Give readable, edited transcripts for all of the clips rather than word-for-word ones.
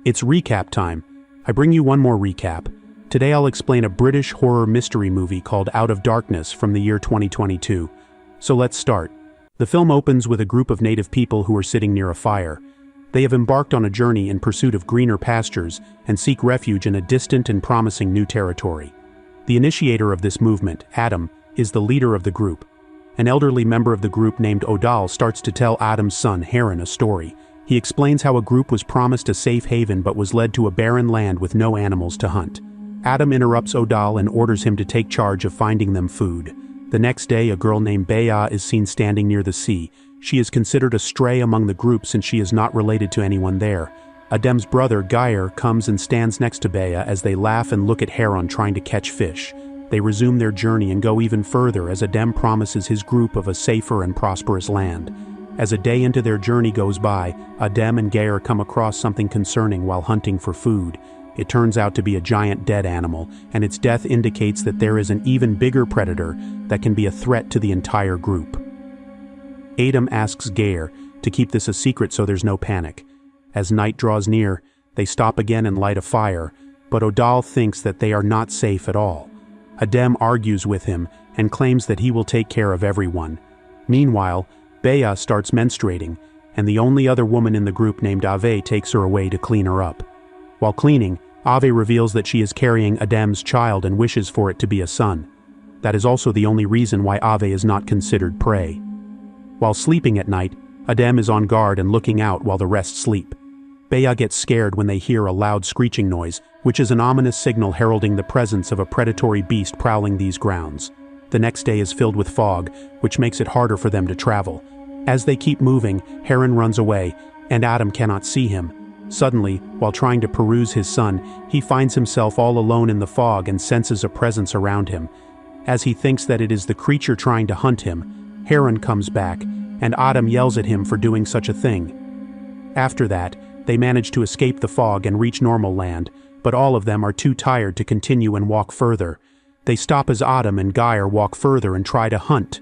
It's recap time. I bring you one more recap. Today I'll explain a British horror mystery movie called Out of Darkness from the year 2022. So let's start. The film opens with a group of native people who are sitting near a fire. They have embarked on a journey in pursuit of greener pastures and seek refuge in a distant and promising new territory. The initiator of this movement, Adam, is the leader of the group. An elderly member of the group named Odal starts to tell Adam's son, Heron, a story. He explains how a group was promised a safe haven but was led to a barren land with no animals to hunt. Adam interrupts Odal and orders him to take charge of finding them food. The next day, a girl named Bea is seen standing near the sea. She is considered a stray among the group since she is not related to anyone there. Adem's brother, Geir, comes and stands next to Bea as they laugh and look at Heron trying to catch fish. They resume their journey and go even further as Adem promises his group of a safer and prosperous land. As a day into their journey goes by, Adem and Geir come across something concerning while hunting for food. It turns out to be a giant dead animal, and its death indicates that there is an even bigger predator that can be a threat to the entire group. Adem asks Geir to keep this a secret so there's no panic. As night draws near, they stop again and light a fire, but Odal thinks that they are not safe at all. Adem argues with him and claims that he will take care of everyone. Meanwhile, Bea starts menstruating, and the only other woman in the group named Ave takes her away to clean her up. While cleaning, Ave reveals that she is carrying Adem's child and wishes for it to be a son. That is also the only reason why Ave is not considered prey. While sleeping at night, Adem is on guard and looking out while the rest sleep. Bea gets scared when they hear a loud screeching noise, which is an ominous signal heralding the presence of a predatory beast prowling these grounds. The next day is filled with fog, which makes it harder for them to travel. As they keep moving, Heron runs away, and Adam cannot see him. Suddenly, while trying to peruse his son, he finds himself all alone in the fog and senses a presence around him. As he thinks that it is the creature trying to hunt him, Heron comes back, and Adam yells at him for doing such a thing. After that, they manage to escape the fog and reach normal land, but all of them are too tired to continue and walk further. They stop as Adam and Geir walk further and try to hunt.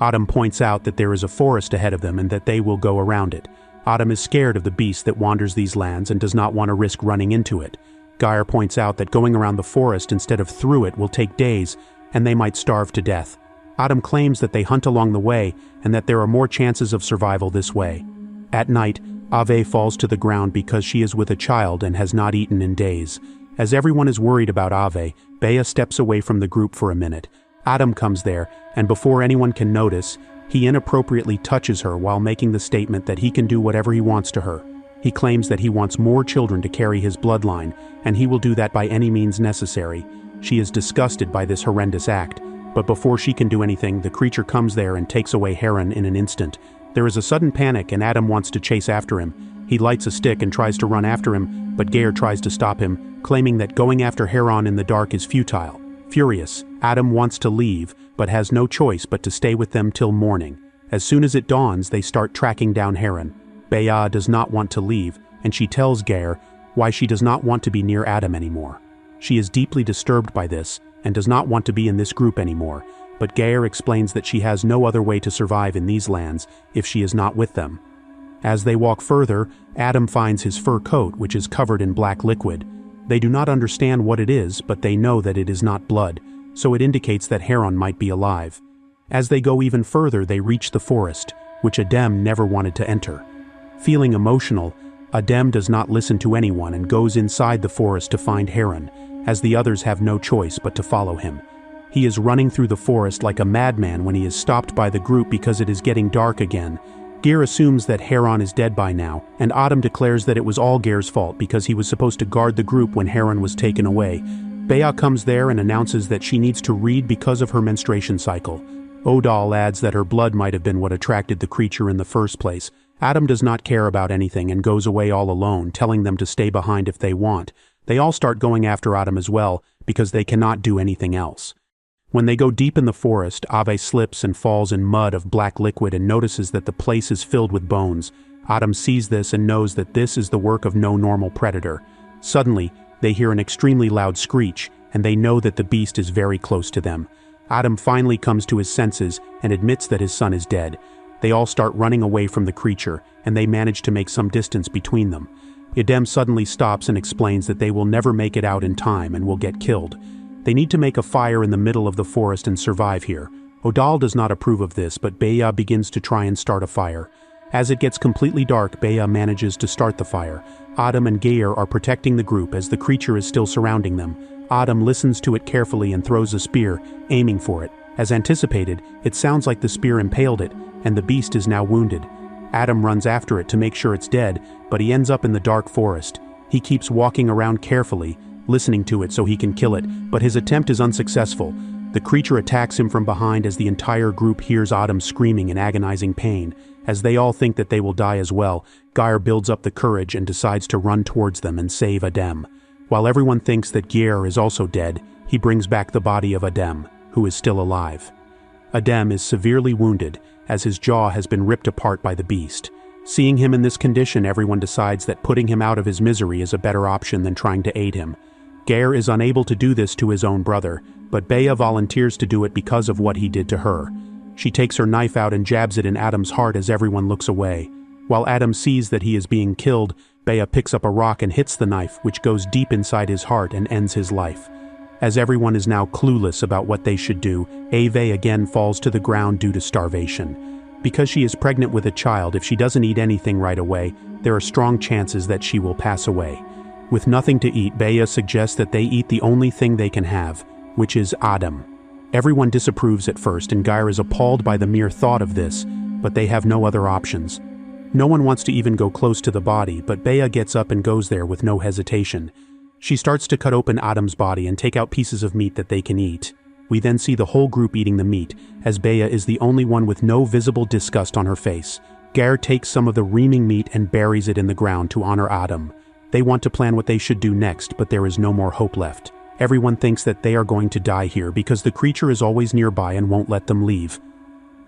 Adam points out that there is a forest ahead of them and that they will go around it. Adam is scared of the beast that wanders these lands and does not want to risk running into it. Geir points out that going around the forest instead of through it will take days, and they might starve to death. Adam claims that they hunt along the way and that there are more chances of survival this way. At night, Ave falls to the ground because she is with a child and has not eaten in days. As everyone is worried about Ave, Bea steps away from the group for a minute. Adam comes there, and before anyone can notice, he inappropriately touches her while making the statement that he can do whatever he wants to her. He claims that he wants more children to carry his bloodline, and he will do that by any means necessary. She is disgusted by this horrendous act, but before she can do anything, the creature comes there and takes away Heron in an instant. There is a sudden panic and Adam wants to chase after him. He lights a stick and tries to run after him, but Geir tries to stop him, claiming that going after Heron in the dark is futile. Furious, Adam wants to leave, but has no choice but to stay with them till morning. As soon as it dawns, they start tracking down Heron. Bea does not want to leave, and she tells Geir why she does not want to be near Adam anymore. She is deeply disturbed by this, and does not want to be in this group anymore, but Geir explains that she has no other way to survive in these lands if she is not with them. As they walk further, Adam finds his fur coat, which is covered in black liquid. They do not understand what it is, but they know that it is not blood, so it indicates that Heron might be alive. As they go even further, they reach the forest, which Adem never wanted to enter. Feeling emotional, Adem does not listen to anyone and goes inside the forest to find Heron, as the others have no choice but to follow him. He is running through the forest like a madman when he is stopped by the group because it is getting dark again. Geir assumes that Heron is dead by now, and Adam declares that it was all Geir's fault because he was supposed to guard the group when Heron was taken away. Bea comes there and announces that she needs to read because of her menstruation cycle. Odal adds that her blood might have been what attracted the creature in the first place. Adam does not care about anything and goes away all alone, telling them to stay behind if they want. They all start going after Adam as well, because they cannot do anything else. When they go deep in the forest, Ave slips and falls in mud of black liquid and notices that the place is filled with bones. Adam sees this and knows that this is the work of no normal predator. Suddenly, they hear an extremely loud screech, and they know that the beast is very close to them. Adam finally comes to his senses and admits that his son is dead. They all start running away from the creature, and they manage to make some distance between them. Adem suddenly stops and explains that they will never make it out in time and will get killed. They need to make a fire in the middle of the forest and survive here. Odal does not approve of this, but Bea begins to try and start a fire. As it gets completely dark, Bea manages to start the fire. Adam and Geir are protecting the group as the creature is still surrounding them. Adam listens to it carefully and throws a spear, aiming for it. As anticipated, it sounds like the spear impaled it, and the beast is now wounded. Adam runs after it to make sure it's dead, but he ends up in the dark forest. He keeps walking around carefully, listening to it so he can kill it, but his attempt is unsuccessful. The creature attacks him from behind as the entire group hears Adam screaming in agonizing pain. As they all think that they will die as well, Geir builds up the courage and decides to run towards them and save Adem. While everyone thinks that Geir is also dead, he brings back the body of Adem, who is still alive. Adem is severely wounded, as his jaw has been ripped apart by the beast. Seeing him in this condition, everyone decides that putting him out of his misery is a better option than trying to aid him. Geir is unable to do this to his own brother, but Bea volunteers to do it because of what he did to her. She takes her knife out and jabs it in Adam's heart as everyone looks away. While Adam sees that he is being killed, Bea picks up a rock and hits the knife, which goes deep inside his heart and ends his life. As everyone is now clueless about what they should do, Ave again falls to the ground due to starvation. Because she is pregnant with a child, if she doesn't eat anything right away, there are strong chances that she will pass away. With nothing to eat, Bea suggests that they eat the only thing they can have, which is Adam. Everyone disapproves at first, and Geir is appalled by the mere thought of this, but they have no other options. No one wants to even go close to the body, but Bea gets up and goes there with no hesitation. She starts to cut open Adam's body and take out pieces of meat that they can eat. We then see the whole group eating the meat, as Bea is the only one with no visible disgust on her face. Geir takes some of the reaming meat and buries it in the ground to honor Adam. They want to plan what they should do next, but there is no more hope left. Everyone thinks that they are going to die here because the creature is always nearby and won't let them leave.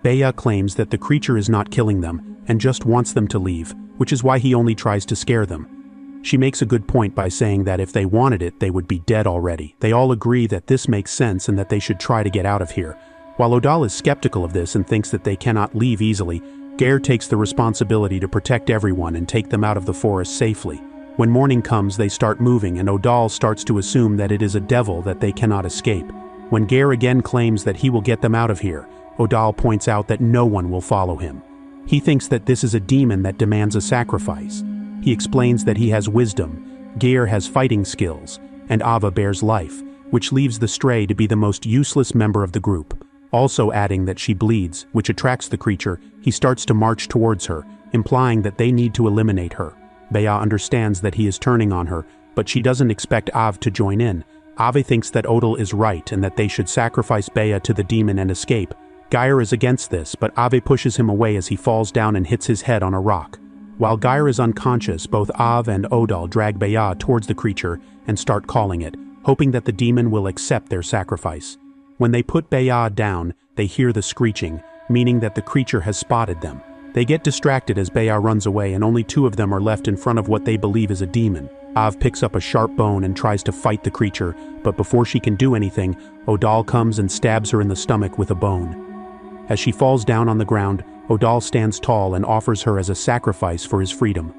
Bea claims that the creature is not killing them and just wants them to leave, which is why he only tries to scare them. She makes a good point by saying that if they wanted it, they would be dead already. They all agree that this makes sense and that they should try to get out of here. While Odal is skeptical of this and thinks that they cannot leave easily, Geir takes the responsibility to protect everyone and take them out of the forest safely. When morning comes, they start moving, and Odal starts to assume that it is a devil that they cannot escape. When Geir again claims that he will get them out of here, Odal points out that no one will follow him. He thinks that this is a demon that demands a sacrifice. He explains that he has wisdom, Geir has fighting skills, and Ava bears life, which leaves the stray to be the most useless member of the group. Also adding that she bleeds, which attracts the creature, he starts to march towards her, implying that they need to eliminate her. Bea understands that he is turning on her, but she doesn't expect Ave to join in. Ave thinks that Odal is right and that they should sacrifice Bea to the demon and escape. Geir is against this, but Ave pushes him away as he falls down and hits his head on a rock. While Geir is unconscious, both Ave and Odal drag Bea towards the creature and start calling it, hoping that the demon will accept their sacrifice. When they put Bea down, they hear the screeching, meaning that the creature has spotted them. They get distracted as Bea runs away, and only two of them are left in front of what they believe is a demon. Ave picks up a sharp bone and tries to fight the creature, but before she can do anything, Odal comes and stabs her in the stomach with a bone. As she falls down on the ground, Odal stands tall and offers her as a sacrifice for his freedom.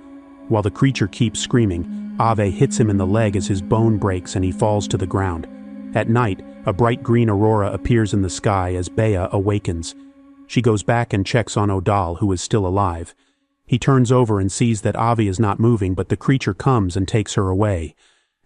While the creature keeps screaming, Ave hits him in the leg as his bone breaks and he falls to the ground. At night, a bright green aurora appears in the sky as Bea awakens. She goes back and checks on Odal, who is still alive. He turns over and sees that Ave is not moving, but the creature comes and takes her away.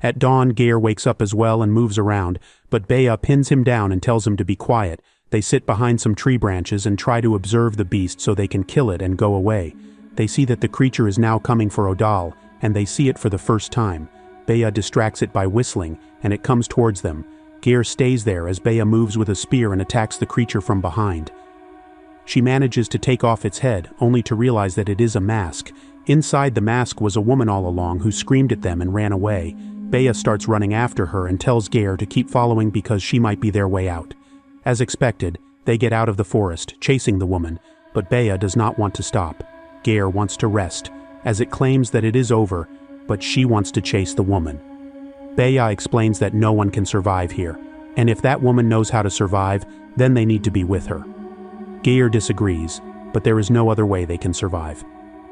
At dawn, Geir wakes up as well and moves around, but Bea pins him down and tells him to be quiet. They sit behind some tree branches and try to observe the beast so they can kill it and go away. They see that the creature is now coming for Odal, and they see it for the first time. Bea distracts it by whistling, and it comes towards them. Geir stays there as Bea moves with a spear and attacks the creature from behind. She manages to take off its head, only to realize that it is a mask. Inside the mask was a woman all along who screamed at them and ran away. Bea starts running after her and tells Geir to keep following because she might be their way out. As expected, they get out of the forest, chasing the woman, but Bea does not want to stop. Geir wants to rest, as it claims that it is over, but she wants to chase the woman. Bea explains that no one can survive here, and if that woman knows how to survive, then they need to be with her. Geir disagrees, but there is no other way they can survive.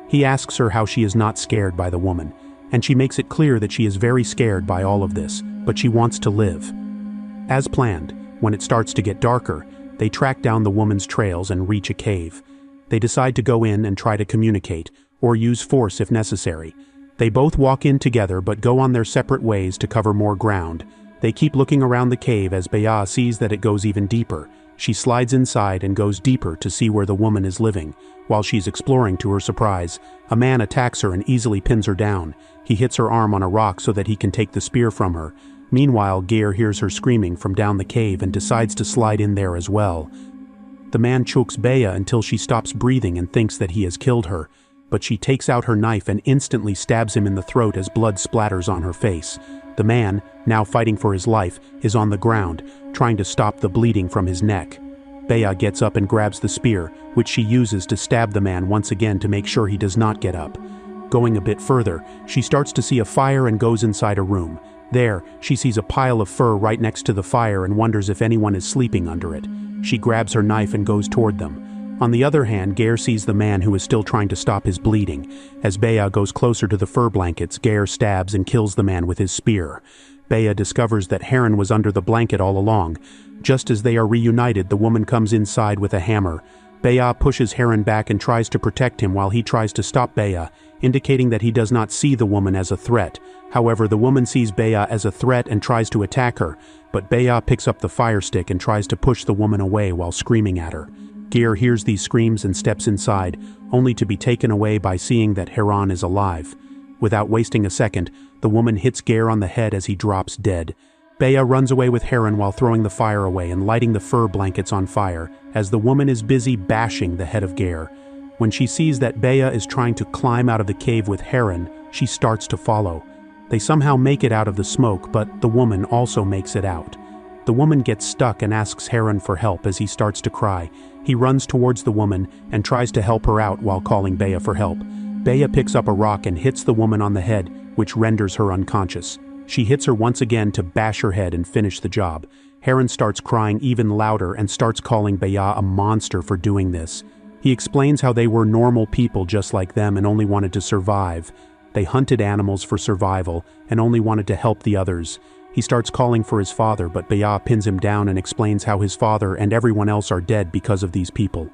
He asks her how she is not scared by the woman, and she makes it clear that she is very scared by all of this, but she wants to live. As planned, when it starts to get darker, they track down the woman's trails and reach a cave. They decide to go in and try to communicate, or use force if necessary. They both walk in together but go on their separate ways to cover more ground. They keep looking around the cave as Bea sees that it goes even deeper. She slides inside and goes deeper to see where the woman is living. While she's exploring, to her surprise, a man attacks her and easily pins her down. He hits her arm on a rock so that he can take the spear from her. Meanwhile, Geir hears her screaming from down the cave and decides to slide in there as well. The man chokes Bea until she stops breathing and thinks that he has killed her, but she takes out her knife and instantly stabs him in the throat as blood splatters on her face. The man, now fighting for his life, is on the ground, trying to stop the bleeding from his neck. Bea gets up and grabs the spear, which she uses to stab the man once again to make sure he does not get up. Going a bit further, she starts to see a fire and goes inside a room. There, she sees a pile of fur right next to the fire and wonders if anyone is sleeping under it. She grabs her knife and goes toward them. On the other hand, Geir sees the man who is still trying to stop his bleeding. As Bea goes closer to the fur blankets, Geir stabs and kills the man with his spear. Bea discovers that Heron was under the blanket all along. Just as they are reunited, the woman comes inside with a hammer. Bea pushes Heron back and tries to protect him while he tries to stop Bea, indicating that he does not see the woman as a threat. However, the woman sees Bea as a threat and tries to attack her, but Bea picks up the fire stick and tries to push the woman away while screaming at her. Geir hears these screams and steps inside, only to be taken away by seeing that Heron is alive. Without wasting a second, the woman hits Geir on the head as he drops dead. Bea runs away with Heron while throwing the fire away and lighting the fur blankets on fire, as the woman is busy bashing the head of Geir. When she sees that Bea is trying to climb out of the cave with Heron, she starts to follow. They somehow make it out of the smoke, but the woman also makes it out. The woman gets stuck and asks Heron for help as he starts to cry. He runs towards the woman and tries to help her out while calling Bea for help. Bea picks up a rock and hits the woman on the head, which renders her unconscious. She hits her once again to bash her head and finish the job. Heron starts crying even louder and starts calling Bea a monster for doing this. He explains how they were normal people just like them and only wanted to survive. They hunted animals for survival and only wanted to help the others. He starts calling for his father, but Bea pins him down and explains how his father and everyone else are dead because of these people.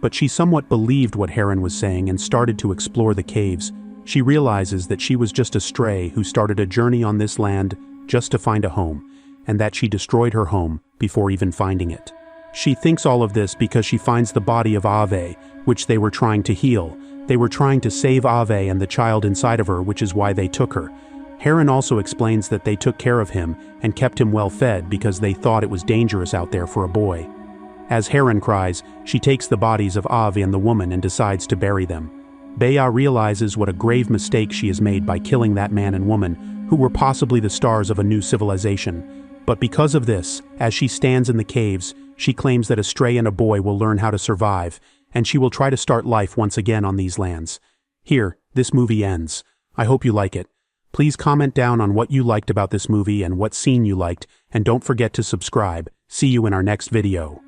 But she somewhat believed what Heron was saying and started to explore the caves. She realizes that she was just a stray who started a journey on this land just to find a home, and that she destroyed her home before even finding it. She thinks all of this because she finds the body of Ave, which they were trying to heal. They were trying to save Ave and the child inside of her, which is why they took her. Heron also explains that they took care of him and kept him well fed because they thought it was dangerous out there for a boy. As Heron cries, she takes the bodies of Ave and the woman and decides to bury them. Bea realizes what a grave mistake she has made by killing that man and woman, who were possibly the stars of a new civilization. But because of this, as she stands in the caves, she claims that a stray and a boy will learn how to survive, and she will try to start life once again on these lands. Here, this movie ends. I hope you like it. Please comment down on what you liked about this movie and what scene you liked, and don't forget to subscribe. See you in our next video.